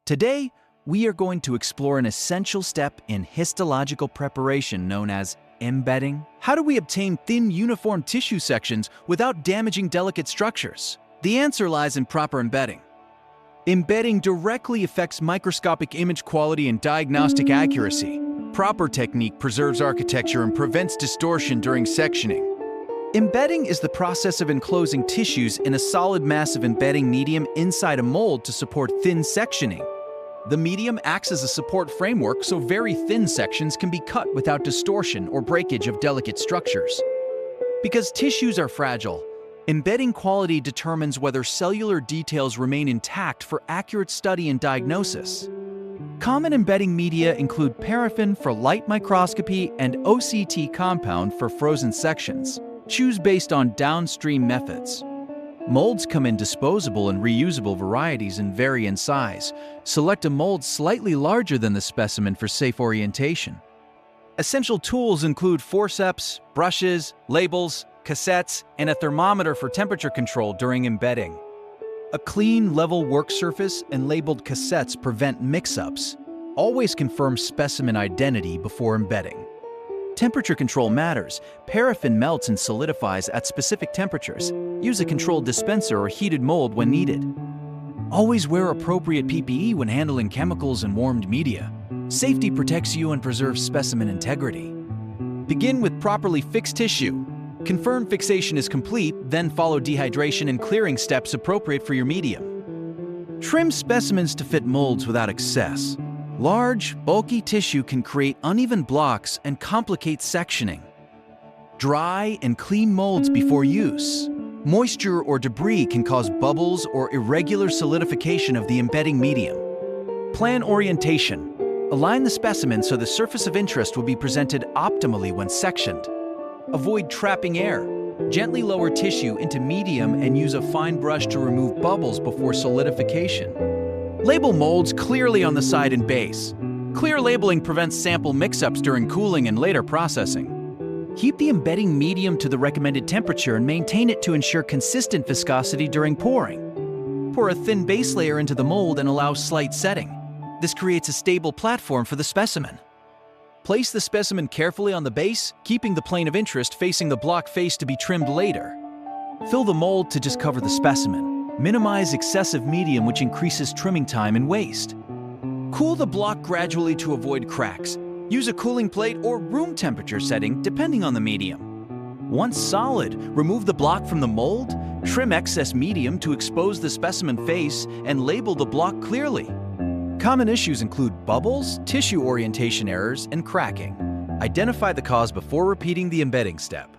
Today, we are going to explore an essential step in histological preparation known as embedding. How do we obtain thin, uniform tissue sections without damaging delicate structures? The answer lies in proper embedding. Embedding directly affects microscopic image quality and diagnostic accuracy. Proper technique preserves architecture and prevents distortion during sectioning. Embedding is the process of enclosing tissues in a solid mass of embedding medium inside a mold to support thin sectioning. The medium acts as a support framework so very thin sections can be cut without distortion or breakage of delicate structures. Because tissues are fragile, embedding quality determines whether cellular details remain intact for accurate study and diagnosis. Common embedding media include paraffin for light microscopy and OCT compound for frozen sections. Choose based on downstream methods. Molds come in disposable and reusable varieties and vary in size. Select a mold slightly larger than the specimen for safe orientation. Essential tools include forceps, brushes, labels, cassettes, and a thermometer for temperature control during embedding. A clean, level work surface and labeled cassettes prevent mix-ups. Always confirm specimen identity before embedding. Temperature control matters. Paraffin melts and solidifies at specific temperatures. Use a controlled dispenser or heated mold when needed. Always wear appropriate PPE when handling chemicals and warmed media. Safety protects you and preserves specimen integrity. Begin with properly fixed tissue. Confirm fixation is complete, then follow dehydration and clearing steps appropriate for your medium. Trim specimens to fit molds without excess. Large, bulky tissue can create uneven blocks and complicate sectioning. Dry and clean molds before use. Moisture or debris can cause bubbles or irregular solidification of the embedding medium. Plan orientation. Align the specimen so the surface of interest will be presented optimally when sectioned. Avoid trapping air. Gently lower tissue into medium and use a fine brush to remove bubbles before solidification. Label molds clearly on the side and base. Clear labeling prevents sample mix-ups during cooling and later processing. Keep the embedding medium to the recommended temperature and maintain it to ensure consistent viscosity during pouring. Pour a thin base layer into the mold and allow slight setting. This creates a stable platform for the specimen. Place the specimen carefully on the base, keeping the plane of interest facing the block face to be trimmed later. Fill the mold to just cover the specimen. Minimize excessive medium, which increases trimming time and waste. Cool the block gradually to avoid cracks. Use a cooling plate or room temperature setting depending on the medium. Once solid, remove the block from the mold, trim excess medium to expose the specimen face, and label the block clearly. Common issues include bubbles, tissue orientation errors, and cracking. Identify the cause before repeating the embedding step.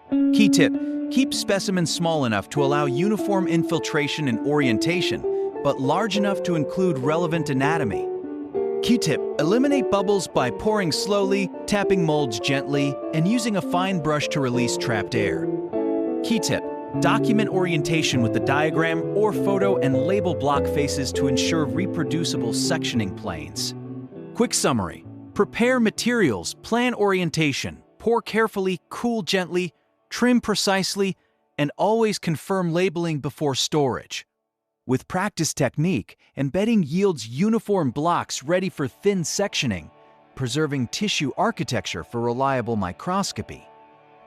Key tip: keep specimens small enough to allow uniform infiltration and orientation, but large enough to include relevant anatomy. Key tip: eliminate bubbles by pouring slowly, tapping molds gently, and using a fine brush to release trapped air. Key tip: document orientation with the diagram or photo and label block faces to ensure reproducible sectioning planes. Quick summary: prepare materials, plan orientation, pour carefully, cool gently, trim precisely, and always confirm labeling before storage. With practice technique, embedding yields uniform blocks ready for thin sectioning, preserving tissue architecture for reliable microscopy.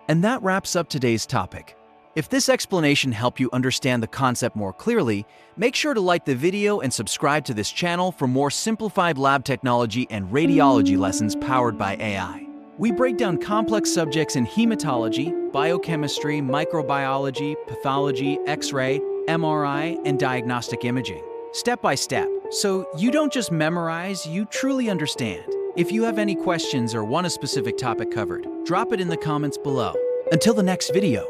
And that wraps up today's topic. If this explanation helped you understand the concept more clearly, make sure to like the video and subscribe to this channel for more simplified lab technology and radiology lessons powered by AI. We break down complex subjects in hematology, biochemistry, microbiology, pathology, X-ray, MRI, and diagnostic imaging, step by step, so you don't just memorize, you truly understand. If you have any questions or want a specific topic covered, drop it in the comments below. Until the next video,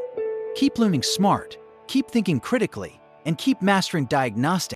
keep learning smart, keep thinking critically, and keep mastering diagnostics.